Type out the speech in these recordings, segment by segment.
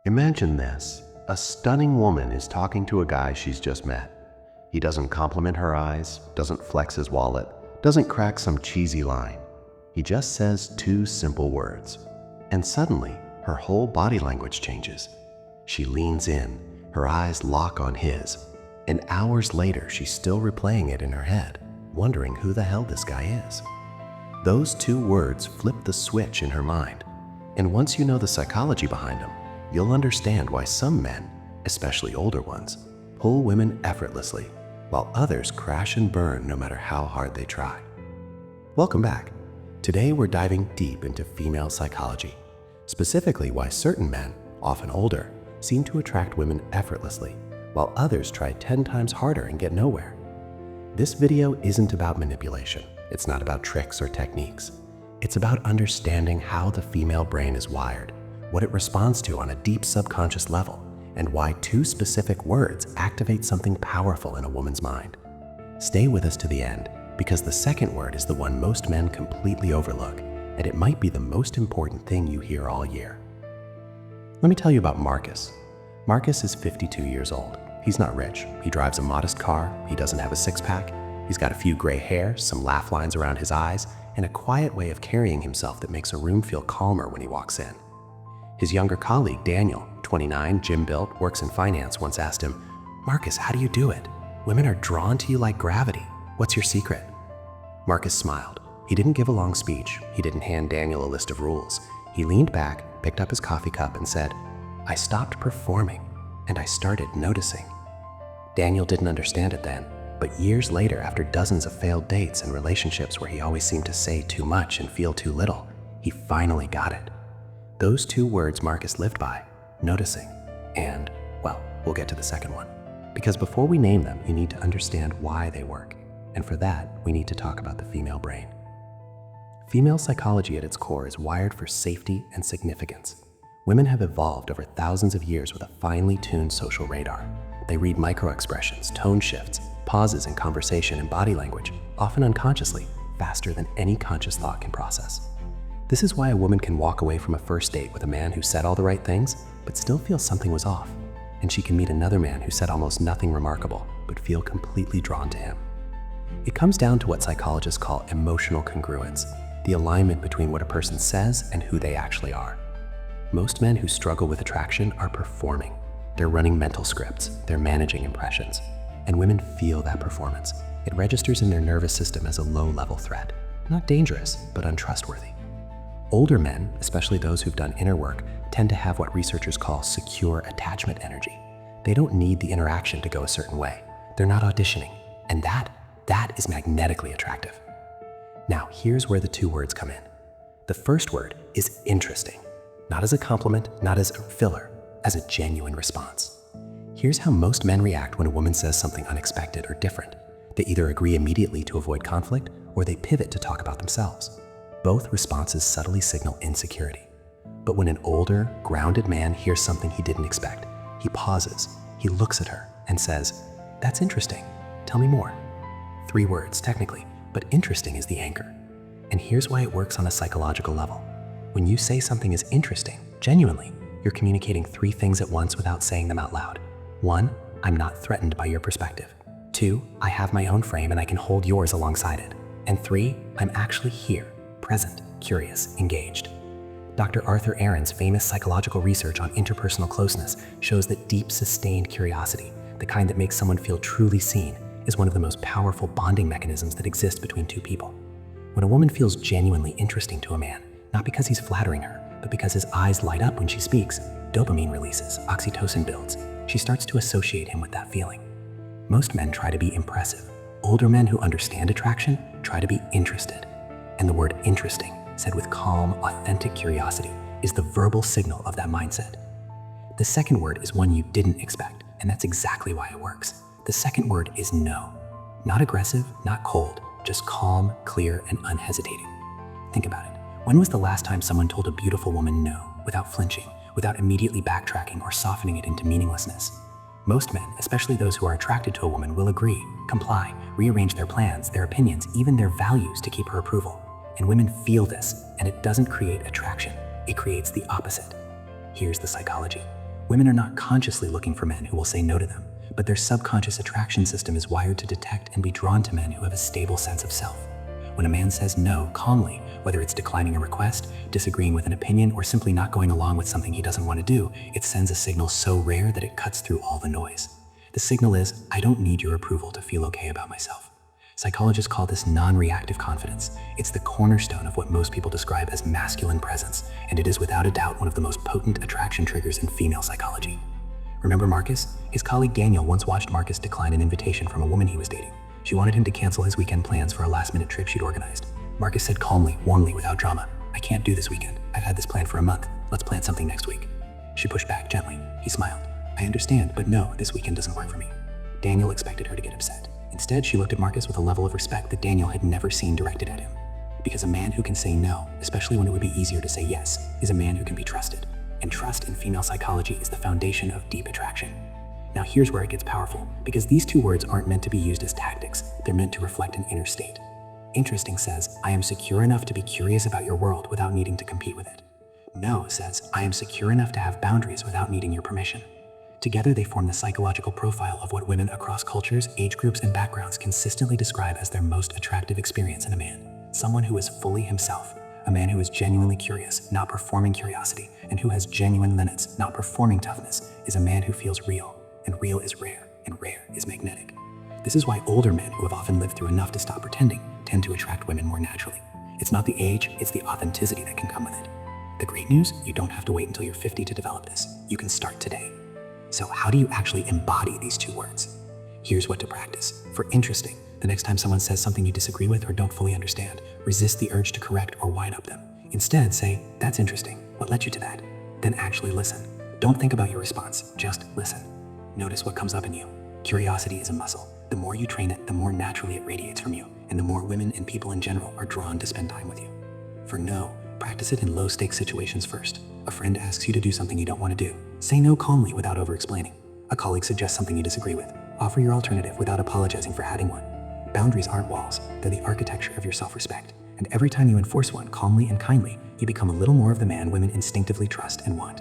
Imagine this. A stunning woman is talking to a guy she's just met. He doesn't compliment her eyes, doesn't flex his wallet, doesn't crack some cheesy line. He just says two simple words. And suddenly, her whole body language changes. She leans in, her eyes lock on his, and hours later she's still replaying it in her head, wondering who the hell this guy is. Those two words flip the switch in her mind, and once you know the psychology behind them, you'll understand why some men, especially older ones, pull women effortlessly, while others crash and burn no matter how hard they try. Welcome back. Today we're diving deep into female psychology, specifically why certain men, often older, seem to attract women effortlessly, while others try 10 times harder and get nowhere. This video isn't about manipulation. It's not about tricks or techniques. It's about understanding how the female brain is wired, what it responds to on a deep subconscious level, and why two specific words activate something powerful in a woman's mind. Stay with us to the end, because the second word is the one most men completely overlook, and it might be the most important thing you hear all year. Let me tell you about Marcus. Marcus is 52 years old. He's not rich. He drives a modest car. He doesn't have a six-pack. He's got a few gray hairs, some laugh lines around his eyes, and a quiet way of carrying himself that makes a room feel calmer when he walks in. His younger colleague, Daniel, 29, gym-built, works in finance, once asked him, "Marcus, how do you do it? Women are drawn to you like gravity. What's your secret?" Marcus smiled. He didn't give a long speech. He didn't hand Daniel a list of rules. He leaned back, picked up his coffee cup, and said, "I stopped performing, and I started noticing." Daniel didn't understand it then, but years later, after dozens of failed dates and relationships where he always seemed to say too much and feel too little, he finally got it. Those two words Marcus lived by, noticing, and, well, we'll get to the second one. Because before we name them, you need to understand why they work. And for that, we need to talk about the female brain. Female psychology at its core is wired for safety and significance. Women have evolved over thousands of years with a finely tuned social radar. They read microexpressions, tone shifts, pauses in conversation and body language, often unconsciously, faster than any conscious thought can process. This is why a woman can walk away from a first date with a man who said all the right things, but still feel something was off. And she can meet another man who said almost nothing remarkable, but feel completely drawn to him. It comes down to what psychologists call emotional congruence, the alignment between what a person says and who they actually are. Most men who struggle with attraction are performing. They're running mental scripts, they're managing impressions. And women feel that performance. It registers in their nervous system as a low-level threat. Not dangerous, but untrustworthy. Older men, especially those who've done inner work, tend to have what researchers call secure attachment energy. They don't need the interaction to go a certain way. They're not auditioning. And that is magnetically attractive. Now, here's where the two words come in. The first word is interesting. Not as a compliment, not as a filler, as a genuine response. Here's how most men react when a woman says something unexpected or different. They either agree immediately to avoid conflict, or they pivot to talk about themselves. Both responses subtly signal insecurity. But when an older, grounded man hears something he didn't expect, he pauses, he looks at her, and says, "That's interesting. Tell me more." 3 words, technically, but interesting is the anchor. And here's why it works on a psychological level. When you say something is interesting, genuinely, you're communicating 3 things at once without saying them out loud. 1, I'm not threatened by your perspective. 2, I have my own frame and I can hold yours alongside it. And 3, I'm actually here, present, curious, engaged. Dr. Arthur Aron's famous psychological research on interpersonal closeness shows that deep, sustained curiosity, the kind that makes someone feel truly seen, is one of the most powerful bonding mechanisms that exist between 2 people. When a woman feels genuinely interesting to a man, not because he's flattering her, but because his eyes light up when she speaks, dopamine releases, oxytocin builds. She starts to associate him with that feeling. Most men try to be impressive. Older men who understand attraction try to be interested. And the word interesting, said with calm, authentic curiosity, is the verbal signal of that mindset. The second word is one you didn't expect, and that's exactly why it works. The second word is no. Not aggressive, not cold, just calm, clear, and unhesitating. Think about it. When was the last time someone told a beautiful woman no, without flinching, without immediately backtracking or softening it into meaninglessness? Most men, especially those who are attracted to a woman, will agree, comply, rearrange their plans, their opinions, even their values to keep her approval. And women feel this, and it doesn't create attraction. It creates the opposite. Here's the psychology. Women are not consciously looking for men who will say no to them, but their subconscious attraction system is wired to detect and be drawn to men who have a stable sense of self. When a man says no calmly, whether it's declining a request, disagreeing with an opinion, or simply not going along with something he doesn't want to do, it sends a signal so rare that it cuts through all the noise. The signal is, I don't need your approval to feel okay about myself. Psychologists call this non-reactive confidence. It's the cornerstone of what most people describe as masculine presence, and it is without a doubt one of the most potent attraction triggers in female psychology. Remember Marcus? His colleague Daniel once watched Marcus decline an invitation from a woman he was dating. She wanted him to cancel his weekend plans for a last-minute trip she'd organized. Marcus said calmly, warmly, without drama, I can't do this weekend. I've had this plan for a month. Let's plan something next week. She pushed back gently. He smiled. I understand, but no, this weekend doesn't work for me. Daniel expected her to get upset. Instead, she looked at Marcus with a level of respect that Daniel had never seen directed at him. Because a man who can say no, especially when it would be easier to say yes, is a man who can be trusted. And trust in female psychology is the foundation of deep attraction. Now here's where it gets powerful, because these two words aren't meant to be used as tactics, they're meant to reflect an inner state. Interesting says, I am secure enough to be curious about your world without needing to compete with it. No says, I am secure enough to have boundaries without needing your permission. Together they form the psychological profile of what women across cultures, age groups, and backgrounds consistently describe as their most attractive experience in a man. Someone who is fully himself, a man who is genuinely curious, not performing curiosity, and who has genuine limits, not performing toughness, is a man who feels real, and real is rare, and rare is magnetic. This is why older men who have often lived through enough to stop pretending tend to attract women more naturally. It's not the age, it's the authenticity that can come with it. The great news, you don't have to wait until you're 50 to develop this. You can start today. So how do you actually embody these two words? Here's what to practice. For interesting, the next time someone says something you disagree with or don't fully understand, resist the urge to correct or wind up them. Instead, say, that's interesting. What led you to that? Then actually listen. Don't think about your response, just listen. Notice what comes up in you. Curiosity is a muscle. The more you train it, the more naturally it radiates from you, and the more women and people in general are drawn to spend time with you. For no, practice it in low-stakes situations first. A friend asks you to do something you don't want to do. Say no calmly without over-explaining. A colleague suggests something you disagree with. Offer your alternative without apologizing for adding one. Boundaries aren't walls, they're the architecture of your self-respect. And every time you enforce one calmly and kindly, you become a little more of the man women instinctively trust and want.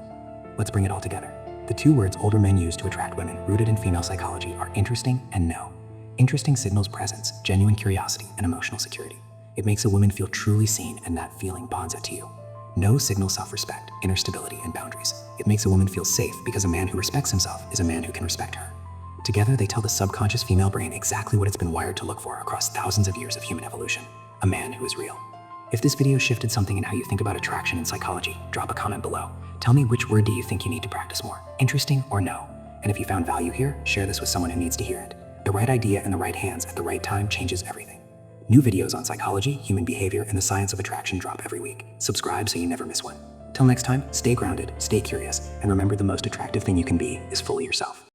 Let's bring it all together. The two words older men use to attract women rooted in female psychology are interesting and no. Interesting signals presence, genuine curiosity, and emotional security. It makes a woman feel truly seen, and that feeling bonds it to you. No signals self-respect, inner stability, and boundaries. It makes a woman feel safe because a man who respects himself is a man who can respect her. Together, they tell the subconscious female brain exactly what it's been wired to look for across thousands of years of human evolution. A man who is real. If this video shifted something in how you think about attraction and psychology, drop a comment below. Tell me which word do you think you need to practice more, interesting or no? And if you found value here, share this with someone who needs to hear it. The right idea in the right hands at the right time changes everything. New videos on psychology, human behavior, and the science of attraction drop every week. Subscribe so you never miss one. Till next time, stay grounded, stay curious, and remember the most attractive thing you can be is fully yourself.